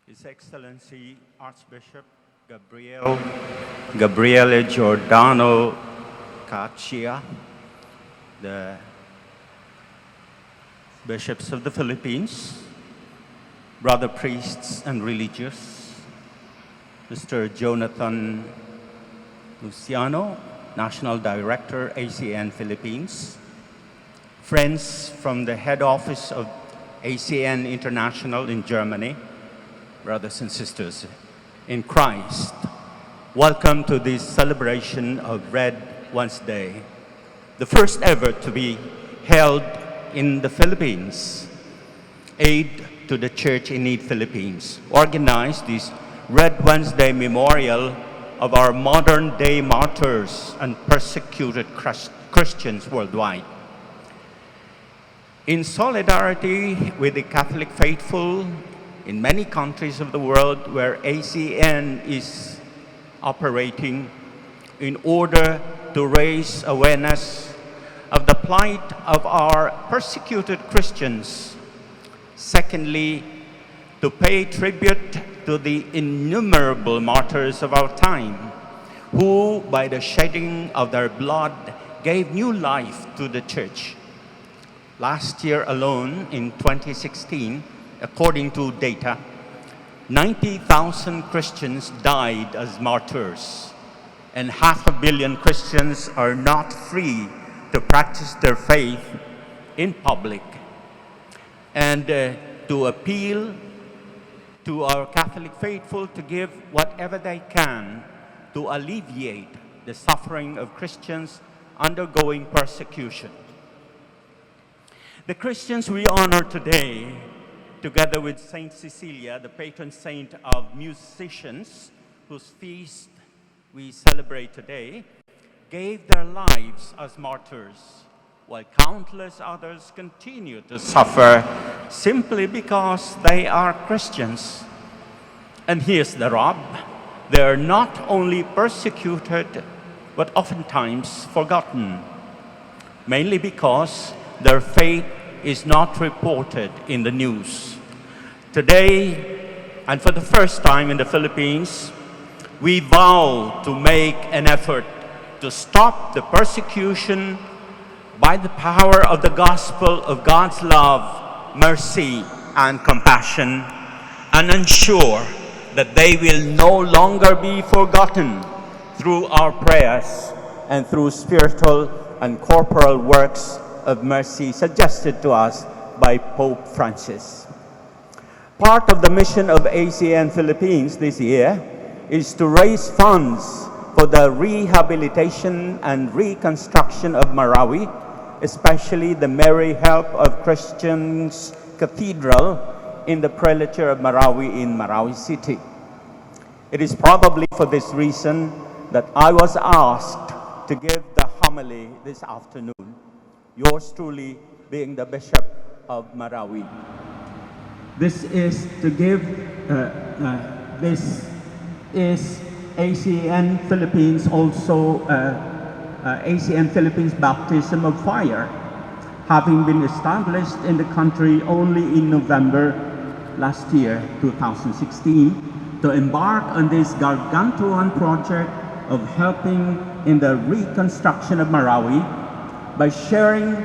His Excellency Archbishop Gabriele Giordano Caccia, the bishops of the Philippines, brother priests and religious, Mr. Jonathan Luciano, National Director, ACN Philippines, friends from the head office of ACN International in Germany, brothers and sisters in Christ, welcome to this celebration of Red Wednesday, the first ever to be held in the Philippines. Aid to the Church in Need Philippines organized this Red Wednesday memorial of our modern-day martyrs and persecuted Christians worldwide. In solidarity with the Catholic faithful in many countries of the world where ACN is operating in order to raise awareness of the plight of our persecuted Christians. Secondly, to pay tribute to the innumerable martyrs of our time who, by the shedding of their blood, gave new life to the Church. Last year alone, in 2016, according to data, 90,000 Christians died as martyrs, and 500 million Christians are not free to practice their faith in public. And to appeal to our Catholic faithful to give whatever they can to alleviate the suffering of Christians undergoing persecution. The Christians we honor today, together with Saint Cecilia, the patron saint of musicians, whose feast we celebrate today, gave their lives as martyrs, while countless others continue to suffer simply because they are Christians. And here's the rub: they are not only persecuted, but oftentimes forgotten, mainly because their faith is not reported in the news. Today, and for the first time in the Philippines, we vow to make an effort to stop the persecution by the power of the gospel of God's love, mercy, and compassion, and ensure that they will no longer be forgotten through our prayers and through spiritual and corporal works of mercy suggested to us by Pope Francis. Part of the mission of ACN Philippines this year is to raise funds for the rehabilitation and reconstruction of Marawi, especially the Mary Help of Christians Cathedral in the prelature of Marawi in Marawi City. It is probably for this reason that I was asked to give the homily this afternoon, yours truly being the Bishop of Marawi. This is to give, this is ACN Philippines also, ACN Philippines Baptism of Fire, having been established in the country only in November last year, 2016, to embark on this gargantuan project of helping in the reconstruction of Marawi by sharing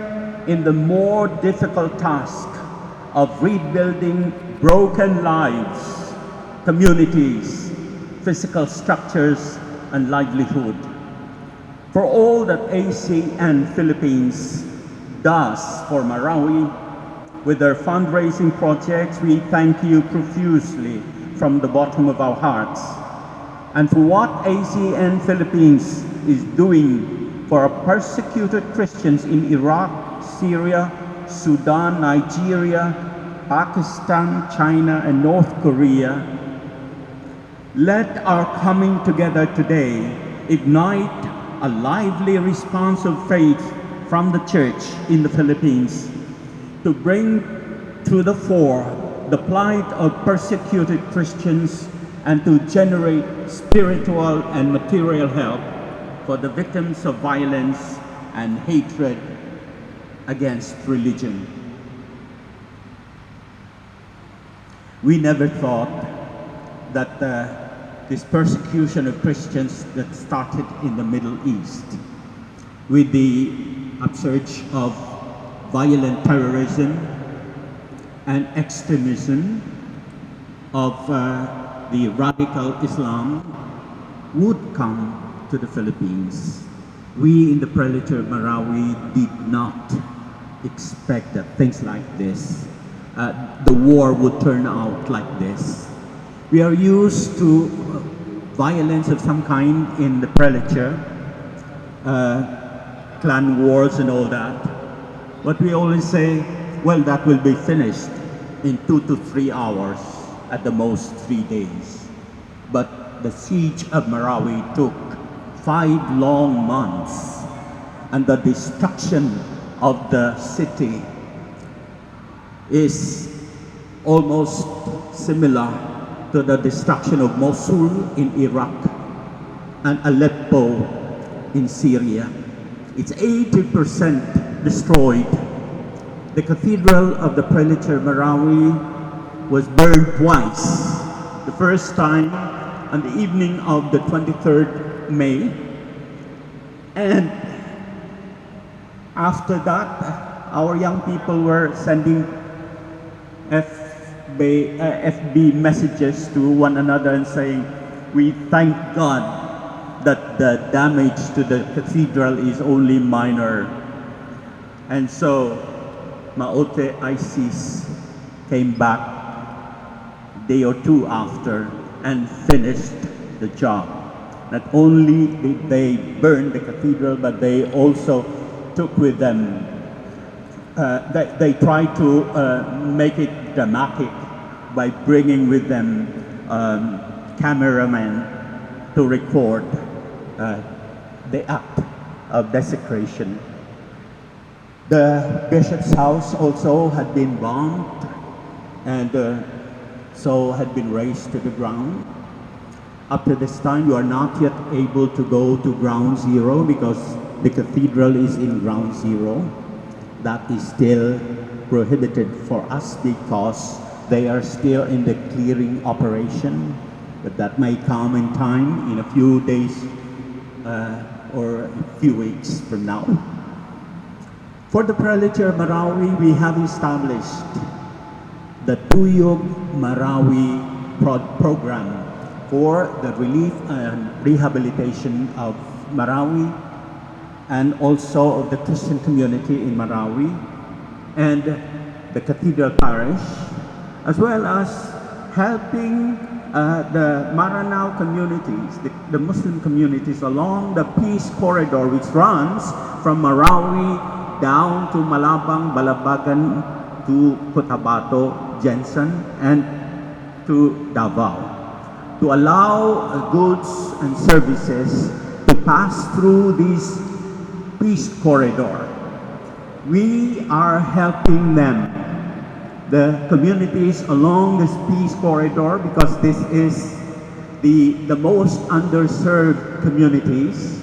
in the more difficult task of rebuilding broken lives, communities, physical structures, and livelihood. For all that ACN Philippines does for Marawi with their fundraising projects, we thank you profusely from the bottom of our hearts. And for what ACN Philippines is doing for our persecuted Christians in Iraq, Syria, Sudan, Nigeria, Pakistan, China, and North Korea, let our coming together today ignite a lively response of faith from the Church in the Philippines to bring to the fore the plight of persecuted Christians and to generate spiritual and material help for the victims of violence and hatred against religion. We never thought that this persecution of Christians that started in the Middle East with the upsurge of violent terrorism and extremism of the radical Islam would come to the Philippines. We in the prelature of Marawi did not expect that things like this, the war would turn out like this. We are used to violence of some kind in the prelature, clan wars and all that. But we always say, well, that will be finished in 2 to 3 hours, at the most 3 days. But the siege of Marawi took 5 long months, and the destruction of the city is almost similar to the destruction of Mosul in Iraq and Aleppo in Syria. It's 80% destroyed. The cathedral of the prelature of Marawi was burned twice. The first time on the evening of the 23rd May, and after that, our young people were sending FB messages to one another and saying, we thank God that the damage to the cathedral is only minor. And so, Maote ISIS came back a day or two after and finished the job. Not only did they burn the cathedral, but they also took with them, they tried to make it dramatic by bringing with them cameramen to record the act of desecration. The bishop's house also had been bombed and so had been razed to the ground. Up to this time, you are not yet able to go to ground zero because the cathedral is in ground zero. That is still prohibited for us because they are still in the clearing operation, but that may come in time in a few days or a few weeks from now. For the prelature of Marawi, we have established the Tuyog Marawi program for the relief and rehabilitation of Marawi and also of the Christian community in Marawi and the Cathedral Parish, as well as helping the Maranao communities, the Muslim communities along the peace corridor which runs from Marawi down to Malabang, Balabagan, to Cotabato, Jensen, and to Davao, to allow goods and services to pass through this peace corridor. We are helping them, the communities along this peace corridor, because this is the most underserved communities,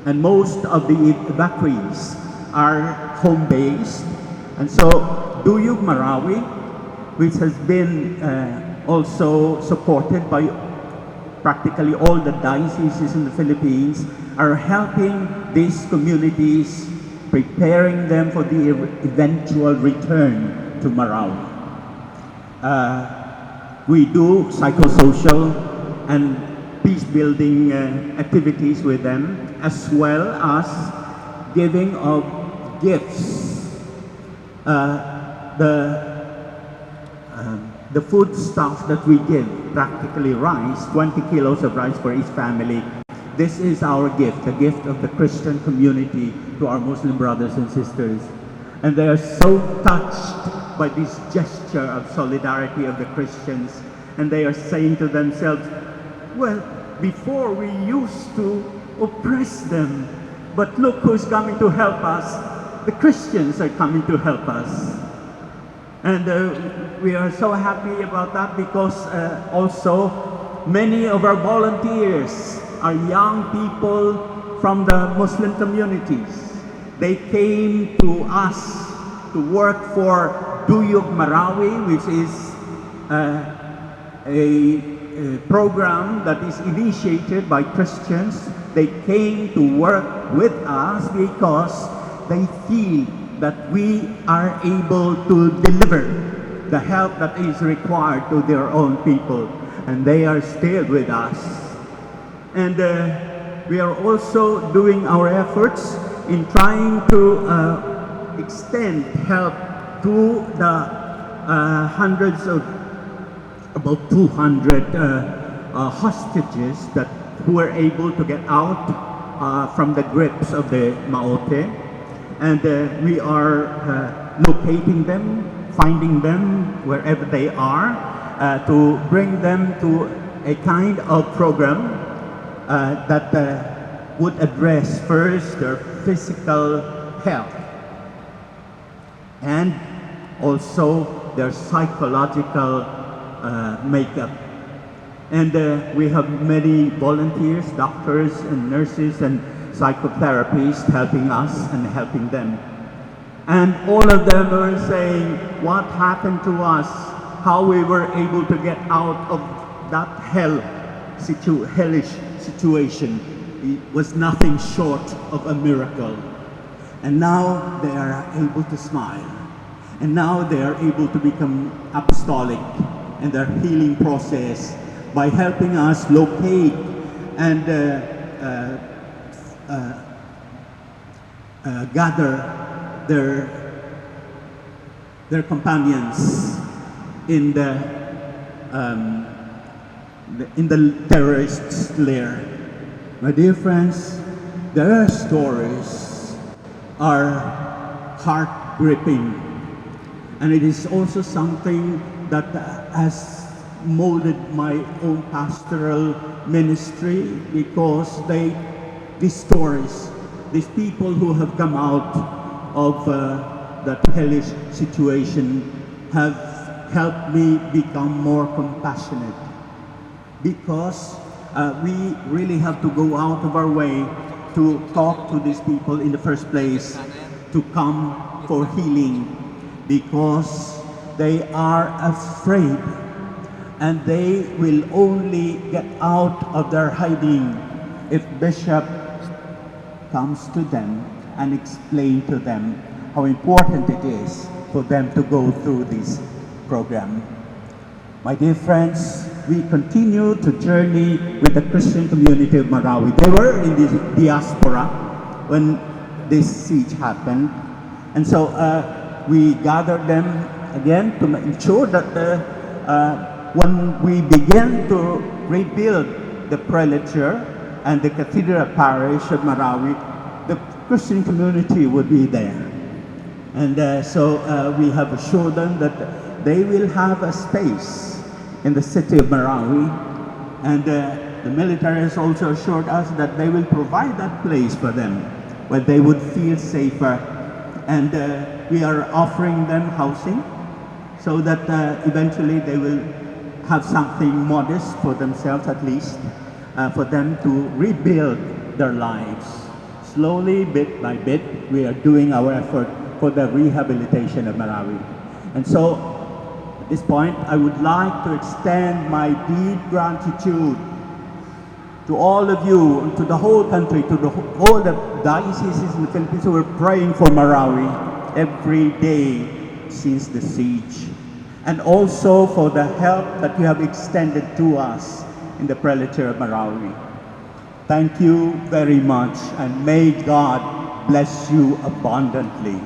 and most of the evacuees are home-based. And so Duyug Marawi, which has been also supported by practically all the dioceses in the Philippines, are helping these communities, preparing them for the eventual return to Marawi. We do psychosocial and peace-building activities with them, as well as giving of gifts. The food stuff that we give, practically rice, 20 kilos of rice for each family. This is our gift, the gift of the Christian community to our Muslim brothers and sisters. And they are so touched by this gesture of solidarity of the Christians. And they are saying to themselves, well, before we used to oppress them, but look who's coming to help us. The Christians are coming to help us. And we are so happy about that because also many of our volunteers are young people from the Muslim communities. They came to us to work for Duyog Marawi, which is a program that is initiated by Christians. They came to work with us because they feel that we are able to deliver the help that is required to their own people, and they are still with us. And we are also doing our efforts in trying to extend help to the hundreds of, about 200 hostages who were able to get out from the grips of the Maote. And we are locating them, finding them wherever they are, to bring them to a kind of program that would address first their physical health and also their psychological makeup. And we have many volunteers, doctors and nurses and psychotherapists helping us and helping them. And all of them are saying what happened to us, how we were able to get out of that hellish situation. It was nothing short of a miracle. And now they are able to smile. And now they are able to become apostolic in their healing process by helping us locate and gather their companions in the terrorists' lair. My dear friends, their stories are heart-gripping, and it is also something that has molded my own pastoral ministry, because these stories, these people who have come out of that hellish situation have helped me become more compassionate, because we really have to go out of our way to talk to these people in the first place, to come for healing, because they are afraid, and they will only get out of their hiding if Bishop comes to them and explain to them how important it is for them to go through this program. My dear friends, we continue to journey with the Christian community of Marawi. They were in the diaspora when this siege happened, and so we gathered them again to ensure that when we begin to rebuild the prelature and the cathedral parish of Marawi, the Christian community would be there. And so we have assured them that they will have a space in the city of Marawi, and the military has also assured us that they will provide that place for them where they would feel safer. And we are offering them housing so that eventually they will have something modest for themselves, at least, for them to rebuild their lives. Slowly, bit by bit, we are doing our effort for the rehabilitation of Marawi. And so, at this point, I would like to extend my deep gratitude to all of you, and to the whole country, to all the dioceses in the Philippines who are praying for Marawi every day since the siege, and also for the help that you have extended to us in the prelature of Marawi. Thank you very much, and may God bless you abundantly.